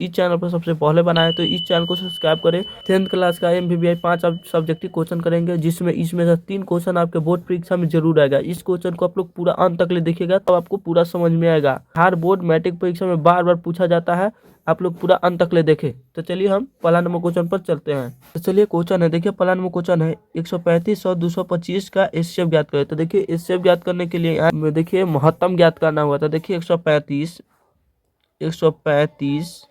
इस चैनल पर सबसे पहले बनाए तो इस चैनल को सब्सक्राइब करें। 10th क्लास का MBBI 5 सब्जेक्टिव क्वेश्चन करेंगे, जिसमें इसमें से 3 क्वेश्चन आपके बोर्ड परीक्षा में जरूर आएगा। इस क्वेश्चन को आप लोग पूरा अंत तक ले देखिएगा, तब आपको पूरा समझ में आएगा। हर बोर्ड मैट्रिक परीक्षा में बार बार पूछा जाता है, आप लोग पूरा अंत तक ले देखें। तो चलिए हम पहला नंबर क्वेश्चन पर चलते हैं। तो चलिए क्वेश्चन है, देखिए पहला नंबर क्वेश्चन है 135 और 225 का एचसीएफ ज्ञात करें। तो देखिए एचसीएफ ज्ञात करने के लिए यहाँ देखिए महत्तम ज्ञात करना हुआ था। देखिए 135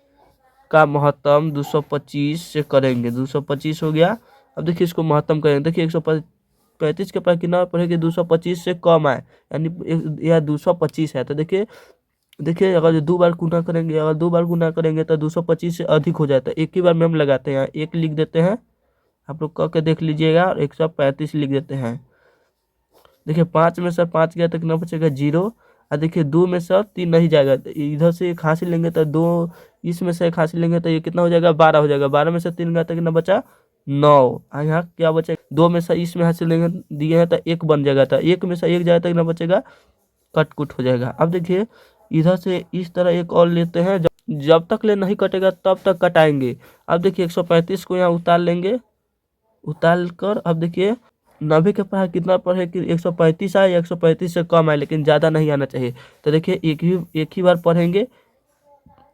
का महत्तम 225 से करेंगे, 225 हो गया। अब देखिए इसको महत्तम करेंगे। देखिए 135 के पास कितना पड़ेगा, 225 से कम आए, यानी यह 225 है। तो देखिए अगर 2 बार गुना करेंगे, अगर 2 बार गुना करेंगे तो 225 से अधिक हो जाता है। एक ही बार में हम लगाते हैं, यहाँ 1 लिख देते हैं, आप लोग करके देख लीजिएगा, और 135 लिख देते हैं। देखिए 5 में से 5 गया तो कितना बचेगा, 0। और देखिए 2 में से 3 नहीं जाएगा, तो इधर से एक हासिल लेंगे तो 2, इसमें से एक हासिल लेंगे तो ये कितना हो जाएगा, 12 हो जाएगा। 12 में से 3 गया तो कितना बचा, 9। और यहाँ क्या बचेगा, 2 में से इसमें हासिल लेंगे दिए हैं तो 1 बन जाएगा, तो 1 में से 1 जाएगा तो कितना बचेगा, कट हो जाएगा। अब देखिए इधर से इस तरह एक और लेते हैं, जब तक ले नहीं कटेगा तब तक कटाएंगे। अब देखिए 135 को यहाँ उतार लेंगे, उतार कर अब देखिए 90 के पास कितना पढ़े कि 135 आए या 135 से कम आए, लेकिन ज़्यादा नहीं आना चाहिए। तो देखिए एक ही बार पढ़ेंगे,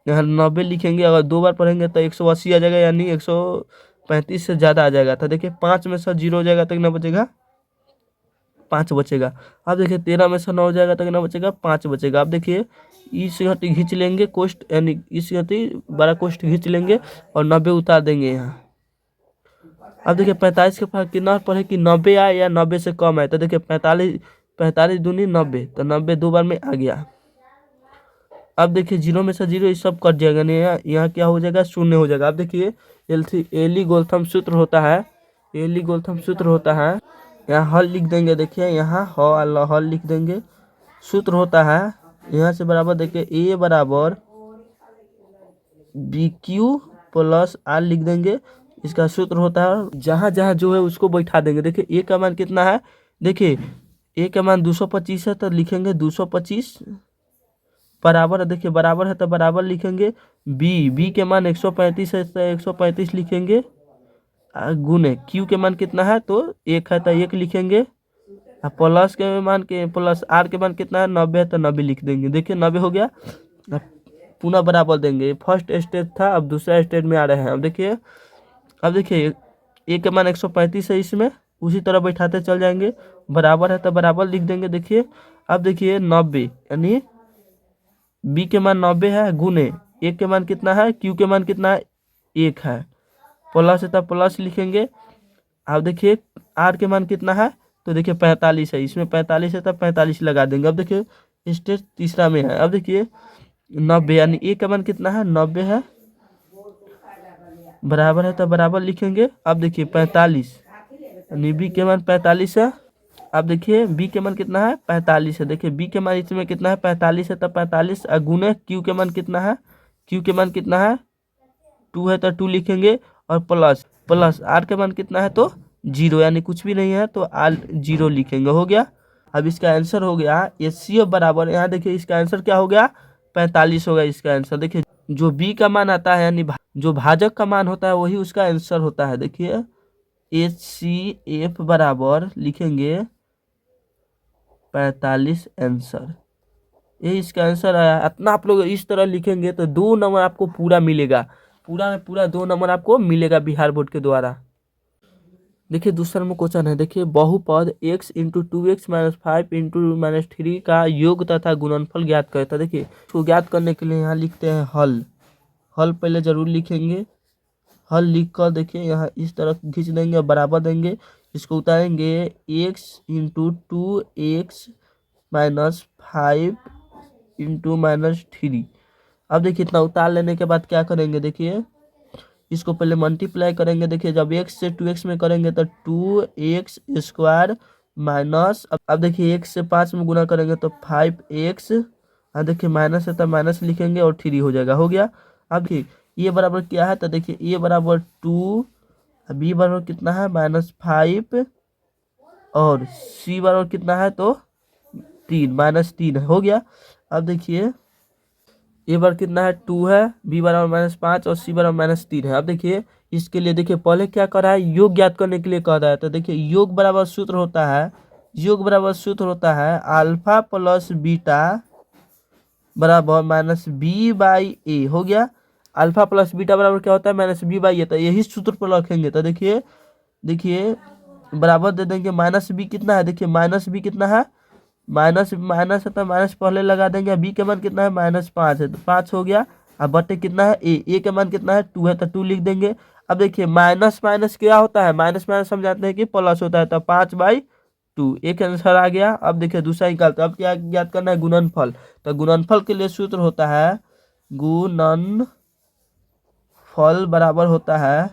यहाँ 90 लिखेंगे। अगर 2 बार पढ़ेंगे तो 180 आ जाएगा, यानी 135 से ज़्यादा आ जाएगा। तो देखिए 5 में से 0 हो जाएगा तो कितना बचेगा, 5 बचेगा। अब देखिए 13 में से 9 हो जाएगा तो कितना बचेगा, 5 बचेगा। अब देखिए इस घटी खींच लेंगे कोष्ठ, यानी इस घटी बड़ा कोष्ठ खींच लेंगे और 90 उतार देंगे यहाँ। अब देखिए 45 के पास कितना पढ़े कि 90 आए या 90 से कम आए। तो देखिए 45 दूनी 90, तो 90 2 बार में आ गया। अब देखिए 0 में से 0 ये सब कट जाएगा, नहीं यहाँ क्या हो जाएगा, 0 हो जाएगा। अब देखिए एलीगोल्थम सूत्र होता है, एलीगोल्थम सूत्र होता है, यहाँ हल लिख देंगे। देखिए यहाँ हल लिख देंगे, सूत्र होता है यहाँ से बराबर। देखिए ए बराबर BQ प्लस आर लिख देंगे, इसका सूत्र होता है। जहाँ जहाँ जो है उसको बैठा देंगे। देखिए ए का मान कितना है, देखिए ए का मान 225 है तो लिखेंगे 225 बराबर है। देखिए बराबर है तो बराबर लिखेंगे, बी के मान 135 है तो 135 लिखेंगे, गुने क्यू के मान कितना है तो 1 है तो 1 लिखेंगे, प्लस के मान के प्लस आर के मान कितना है 90 है तो 90 लिख देंगे। देखिए 90 हो गया। पुनः बराबर देंगे, फर्स्ट स्टेज था, अब दूसरा स्टेज में आ रहे हैं। अब देखिए ए के मान 135 है, इसमें उसी तरह बैठाते चल जाएंगे, बराबर है तो बराबर लिख देंगे। देखिए अब देखिए 90, यानी बी के मान 90 है, गुने ए के मान कितना है, क्यू के मान कितना है, 1 है, प्लस है तो प्लस लिखेंगे। अब देखिए आर के मान कितना है, तो देखिए 45 है, इसमें 45 है तो 45 लगा देंगे। अब देखिए स्टेज तीसरा में है। अब देखिए 90, यानी ए का मान कितना है, 90 है, बराबर है तो बराबर लिखेंगे। अब देखिए 45, यानी बी के मान 45 है। अब देखिए बी के मान कितना है, 45 है। देखिए बी के मान इसमें कितना है, 45 है तो 45 गुने क्यू के मान कितना है, क्यू के मान कितना है 2 है तो 2 लिखेंगे, और प्लस आर के मान कितना है तो 0, यानी कुछ भी नहीं है तो आर 0 लिखेंगे, हो गया। अब इसका आंसर हो गया एचसीएफ बराबर, यहाँ देखिए इसका आंसर क्या हो गया, 45 होगा इसका आंसर। देखिए जो बी का मान आता है, यानी जो भाजक का मान होता है वही उसका आंसर होता है। देखिए HCF बराबर लिखेंगे 45 आंसर, ये इसका आंसर आया। इतना आप लोग इस तरह लिखेंगे तो 2 नंबर आपको पूरा मिलेगा, पूरा में पूरा 2 नंबर आपको मिलेगा बिहार बोर्ड के द्वारा। देखिए दूसरा नंबर क्वेश्चन है, देखिए बहुपद x into 2x minus 5 into minus 3 का योग तथा गुणनफल ज्ञात करता है। देखिए इसको ज्ञात करने के लिए यहाँ लिखते हैं हल पहले जरूर लिखेंगे। हल लिख कर देखिए यहाँ इस तरह खींच देंगे और बराबर देंगे, इसको उतारेंगे, x into 2x minus 5 into minus 3। अब देखिए इतना उतार लेने के बाद क्या करेंगे, देखिए इसको पहले मल्टीप्लाई करेंगे। देखिए जब x से 2x में करेंगे तो 2x स्क्वायर माइनस, अब देखिए x से 5 में गुना करेंगे तो 5x, देखिए माइनस है तो माइनस लिखेंगे और 3 हो जाएगा, हो गया। अब देखिए ये बराबर क्या है, तो देखिए ये बराबर 2, बी बराबर कितना है -5, और सी बराबर कितना है तो 3 -3 हो गया। अब देखिए ए बार कितना है 2 है, बी बराबर -5 और सी बराबर -3 है। अब देखिए इसके लिए देखिए पहले क्या कर रहा है, योग ज्ञात करने के लिए कह रहा है। तो देखिए योग बराबर सूत्र होता है, योग बराबर सूत्र होता है अल्फा प्लस बीटा बराबर -b/a हो गया। अल्फा प्लस बीटा बराबर क्या होता है -b/a। तो यही सूत्र पर रखेंगे। तो देखिए देखिए बराबर दे देंगे -b कितना है, देखिए -b कितना है, माइनस माइनस है तो माइनस पहले लगा देंगे। बी के मान कितना है -5 है, तो 5 हो गया। अब बटे कितना है ए के मान कितना है 2 है, तो 2 लिख देंगे। अब देखिए माइनस माइनस क्या होता है, माइनस माइनस हम जानते हैं कि प्लस होता है, तो 5/2 एक आंसर आ गया। अब देखिए दूसरा निकालते हैं। अब क्या ज्ञात करना है, गुणनफल। तो गुणनफल के लिए सूत्र होता है, गुणनफल बराबर होता है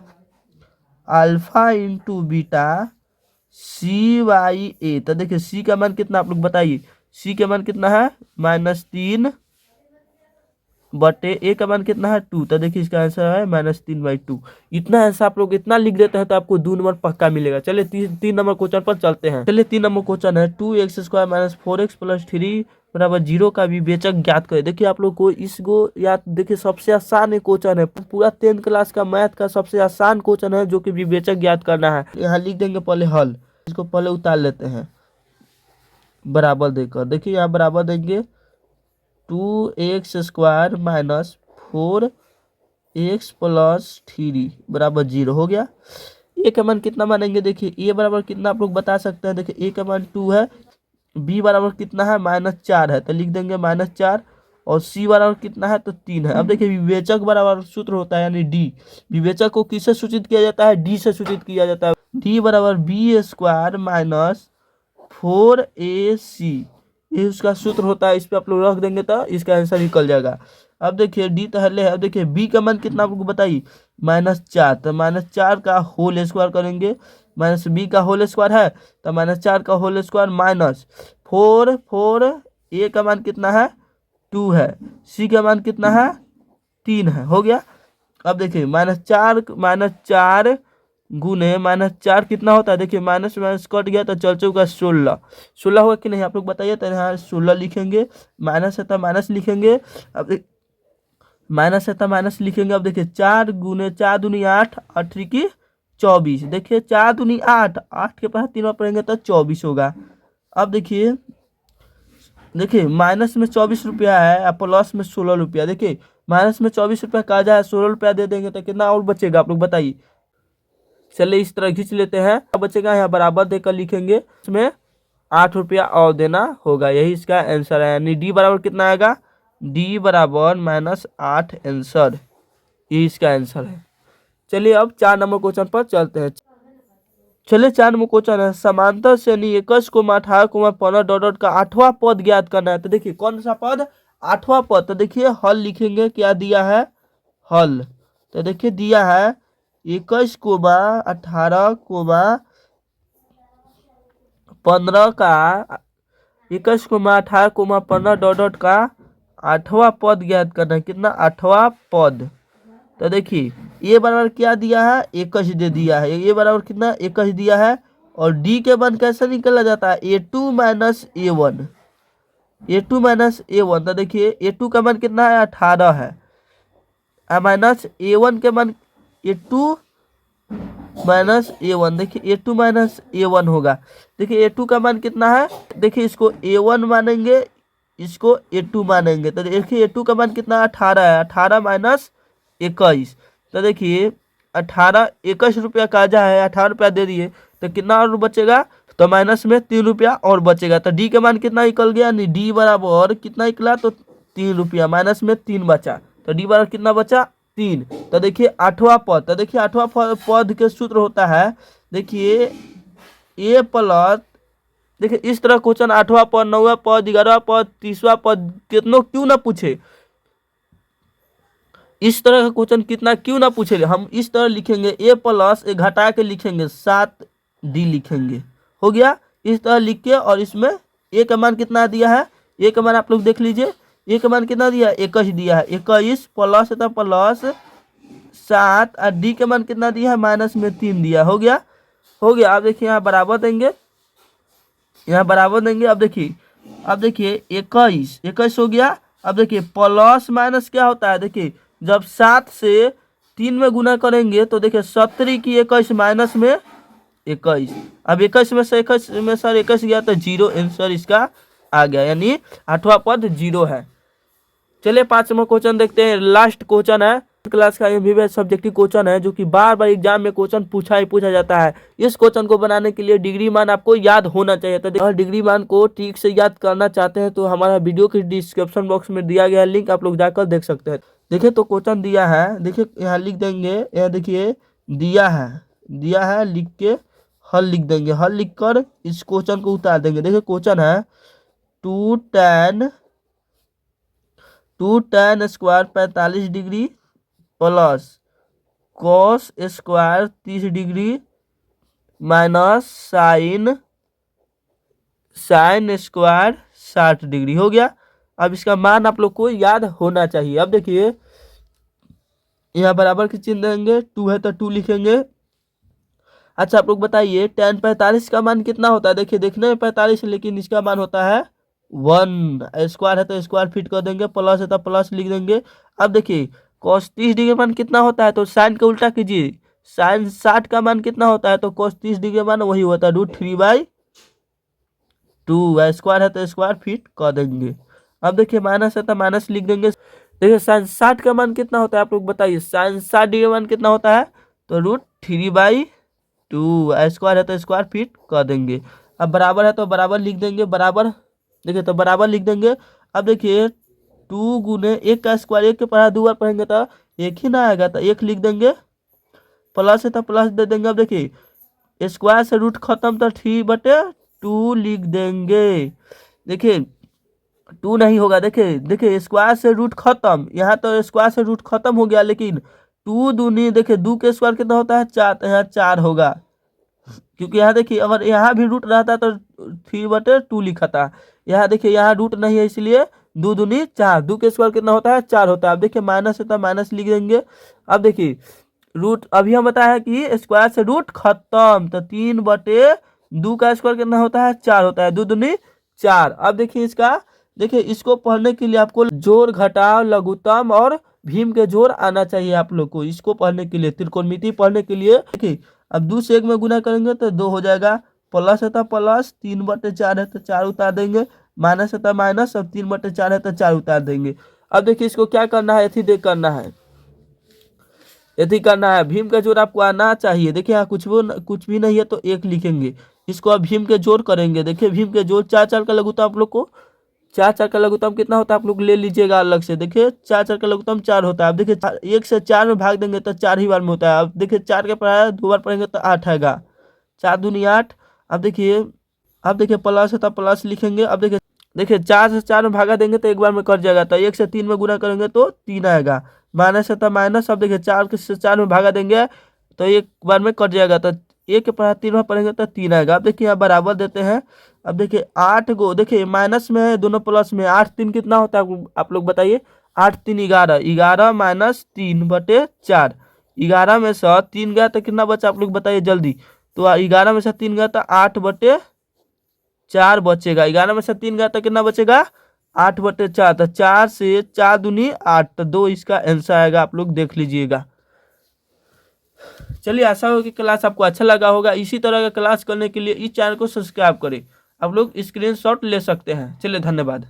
अल्फा इंटू बीटा c/a। तो देखिए c का मान कितना आप लोग बताइए, c का मान कितना है -3 बटे a का मान कितना है 2। तो देखिए इसका आंसर है -3/2। इतना आंसर आप लोग इतना लिख देते हैं तो आपको 2 नंबर पक्का मिलेगा। चलिए तीन नंबर क्वेश्चन पर चलते हैं। चलिए 3 नंबर क्वेश्चन है 2x² - 4x + 3 बराबर 0 का विवेचक ज्ञात करें। देखिए आप लोग को इसको याद, देखिए सबसे आसान एक क्वेश्चन है, पूरा 10th क्लास का मैथ का सबसे आसान क्वेश्चन है, जो कि विवेचक ज्ञात करना है। यहाँ लिख देंगे पहले हल, इसको पहले उतार लेते हैं बराबर देकर। देखिए यहाँ बराबर देंगे 2x² - 4x + 3 बराबर 0 हो गया। ए का मान कितना मानेंगे, देखिए ए बराबर कितना आप लोग बता सकते हैं। देखिए ए का मान 2 है, बी बराबर कितना है -4 है, तो लिख देंगे -4। और सी बराबर कितना है, तो 3 है। अब देखिए विवेचक बराबर सूत्र होता है यानी डी। विवेचक को किससे सूचित किया जाता है, डी से सूचित किया जाता है। डी बराबर b² - 4ac, ये उसका सूत्र होता है। इस पे आप लोग रख देंगे तो इसका आंसर निकल जाएगा। अब देखिए डी तो हल्ले है। अब देखिए बी का मान कितना आपको बताइए -4, तो -4 का होल स्क्वायर करेंगे। -b का होल स्क्वायर है, तो -4 का होल स्क्वायर -4 ए का मान कितना है 2 है, सी का मान कितना है 3 है, हो गया। अब देखिए -4 गुने -4 कितना होता है, देखिए माइनस माइनस कट गया तो चल चुका 16 होगा कि नहीं आप लोग बताइए। तो यहाँ 16 लिखेंगे, माइनस है तो माइनस लिखेंगे। अब माइनस है तो माइनस लिखेंगे। अब देखिए 4 गुने 4 दूनी 8, 8 की 24। देखिए 4 दूनी 8, 8 के पास 3 बार पढ़ेंगे तो 24 होगा। अब देखिए माइनस में 24 रुपया है और प्लस में 16 रुपया। देखिए माइनस में 24 रुपया कहा जाए, 16 रुपया दे देंगे तो कितना और बचेगा आप लोग बताइए। चलिए इस तरह खींच लेते हैं। अब बचेगा यहाँ बराबर देकर लिखेंगे, इसमें 8 रुपया और देना होगा। यही इसका आंसर है, यानी डी बराबर कितना आएगा, डी बराबर -8 आंसर, ये इसका आंसर है। चलिए अब 4 नंबर क्वेश्चन पर चलते हैं। चलिए 4 नंबर क्वेश्चन है, समांतर श्रेणी 21, 18, 15 डॉट का 8वां पद ज्ञात करना है। तो देखिए कौन सा पद, 8वां पद। तो देखिए हल लिखेंगे, क्या दिया है हल। तो देखिए दिया है 21, 18, 15 का 21, 18, 15 डॉट का 8वां पद ज्ञात करना है। कितना 8वां पद। तो देखिए ए बराबर क्या दिया है 21 दे दिया है, ए बराबर कितना 21 दिया है। और डी के मान कैसे निकला जाता है, a2 - a1, a2 - a1। तो देखिए a2 का मान कितना है 18 है, माइनस a1 के मान a2 -a1। देखिए a2 -a1 होगा। देखिए a2 का मान कितना है, देखिए इसको a1 मानेंगे, इसको a2 मानेंगे। तो देखिए a2 का मान कितना 18 है, 18 - 21। तो देखिए 18 21 रुपया काजा है, 18 रुपया दे दिए तो कितना और बचेगा, तो माइनस में 3 रुपया और बचेगा। तो डी का मान कितना निकल गया, नहीं डी बराबर कितना निकला, तो 3 रुपया, माइनस में 3 बचा। तो डी बराबर कितना बचा 3। तो देखिए 8वां पद। तो देखिए 8वां पद के सूत्र होता है, देखिए ए प्लस, देखिए इस तरह क्वेश्चन 8वां पद, 9वां पद, 11वां पद, 30वां पद कितनों क्यों ना पूछे, इस तरह का क्वेश्चन कितना क्यों ना पूछे। हम इस तरह लिखेंगे ए प्लस, ए घटा के लिखेंगे 7d लिखेंगे, हो गया। इस तरह लिख के, और इसमें ए का मान कितना दिया है, ए का मान आप लोग देख लीजिए, ए का मान कितना दिया है 21 दिया है, 21 प्लस था प्लस 7 और डी का मान कितना दिया है माइनस में 3 दिया, हो गया। अब देखिए यहाँ बराबर देंगे, यहाँ बराबर देंगे। अब देखिए 21 हो गया अब देखिए प्लस माइनस क्या होता है, देखिए जब 7 से 3 में गुना करेंगे तो देखिए 17 की 21 माइनस में 21। अब 21 में से 21 में सर 21 गया तो 0 आंसर इसका आ गया, यानी 8वां पद 0 है। चलिए 5वां क्वेश्चन देखते हैं, लास्ट क्वेश्चन है क्लास का, एमबीबीएस सब्जेक्टिव क्वेश्चन है जो कि बार बार एग्जाम में क्वेश्चन पूछा जाता है। इस क्वेश्चन को बनाने के लिए डिग्री मान आपको याद होना चाहिए। तो अगर डिग्री मान को ठीक से याद करना चाहते हैं तो हमारा वीडियो के डिस्क्रिप्शन बॉक्स में दिया गया लिंक आप लोग जाकर देख सकते हैं। देखिए तो क्वेश्चन दिया है, देखिए यहाँ लिख देंगे, यहाँ देखिए दिया है लिख के हल लिख देंगे, हल लिख कर इस क्वेश्चन को उतार देंगे। देखिए क्वेश्चन है 2 tan square 45 degree plus cos square 30 degree minus sine square 60 degree हो गया। अब इसका मान आप लोग को याद होना चाहिए। अब देखिए यहाँ बराबर के चिन्ह देंगे, 2 है तो 2 लिखेंगे। अच्छा आप लोग बताइए tan 45 का मान कितना होता है, देखिए देखने में 45 लेकिन इसका मान होता है 1। स्क्वायर है तो स्क्वायर फिट कर देंगे, प्लस है तो प्लस लिख देंगे। अब देखिए cos 30 डिग्री का मान कितना होता है, तो साइन का उल्टा कीजिए, साइन 60 का मान कितना होता है, तो cos 30 डिग्री का मान वही होता है √3/2। स्क्वायर है तो स्क्वायर फिट कर देंगे। अब देखिए माइनस है तो माइनस लिख देंगे। देखिए साइन 60 का मान कितना होता है, आप लोग बताइए साइन 60 डिग्री का मान कितना होता है, तो √3/2। स्क्वायर है तो स्क्वायर फिट कर देंगे। अब बराबर है तो बराबर लिख देंगे, बराबर देखिए तो बराबर लिख देंगे। अब देखिए 2 गुने 1 का स्क्वायर, 1 के पढ़ा 2 बार पढ़ेंगे तो 1 ही ना आएगा, तो 1 लिख देंगे, प्लस है तो प्लस दे देंगे। अब देखिए स्क्वायर से रूट खत्म तो 3/2 लिख देंगे। देखिए 2 नहीं होगा, देखिए स्क्वायर से रूट खत्म, यहाँ तो स्क्वायर से रूट खत्म हो गया, लेकिन 2 दूनी देखिए 2 के स्क्वायर कितना होता है 4, तो यहाँ 4 होगा, क्योंकि यहाँ देखिए अगर यहाँ भी रूट रहता तो 3/2 लिखा था। यहाँ देखिए यहाँ रूट नहीं है इसलिए 2 दूनी 4, 2 के स्क्वायर कितना होता है 4 होता है। अब देखिए माइनस है तो माइनस लिख देंगे। अब देखिए रूट अभी हम बताया कि स्क्वायर से रूट खत्म, तो 3/2 का स्क्वायर कितना होता है 4 होता है, 2 दूनी 4। अब देखिए इसको पढ़ने के लिए आपको जोड़ घटाव लघुत्तम और भीम के जोड़ आना चाहिए आप लोग को। इसको पढ़ने के लिए त्रिकोणमिति पढ़ने के लिए देखिए अब 2 से 1 में गुना करेंगे तो 2 हो जाएगा, प्लस है तो प्लस, 3/4 है तो 4 उतार देंगे, माइनस है तो माइनस, अब 3/4 है तो 4 उतार देंगे। अब देखिए इसको क्या करना है, यथी करना है, भीम का जोड़ आपको आना चाहिए। देखिए यहाँ कुछ भी नहीं है तो 1 लिखेंगे, इसको अब भीम के जोड़ करेंगे। देखिए भीम के जोड़ 4 का लघुत्तम आप लोग को 4 का लघुत्तम कितना होता है आप लोग ले लीजिएगा अलग से। देखिए 4 का लघुत्तम 4 होता है। अब देखिए 1 से 4 में भाग देंगे तो 4 ही बार में होता है। अब देखिए 4 के पढ़ाया 2 बार पढ़ेंगे तो 8 आएगा, 4 दूनी 8। अब देखिए प्लस है तो प्लस लिखेंगे। अब देखिए 4 से 4 में भागा देंगे तो 1 बार में कट जाएगा, तो 1 से 3 में गुना करेंगे तो 3 आएगा, माइनस है तो माइनस। अब देखिए 4 से 4 में भागा देंगे तो 1 बार में कट जाएगा, तो 1 के पढ़ा 3 बार पढ़ेंगे तो 3 आएगा। अब देखिए यहाँ बराबर देते हैं। अब देखिए 8 गो, देखिए माइनस में है दोनों प्लस में, 8 3 कितना होता है आप लोग बताइए, 8 3 11, 11 माइनस 3/4, 11 में से 3 गया तो कितना बचा आप लोग बताइए जल्दी, तो 11 में से 3 गया तो 8/4 बचेगा, 11 में से 3 गया तो कितना बचेगा 8/4, तो 4 से 4 दूनी 8, तो 2 इसका आंसर आएगा, आप लोग देख लीजिएगा। चलिए आशा हो कि क्लास आपको अच्छा लगा होगा। इसी तरह का क्लास करने के लिए इस चैनल को सब्सक्राइब करें, आप लोग स्क्रीनशॉट ले सकते हैं। चलिए धन्यवाद।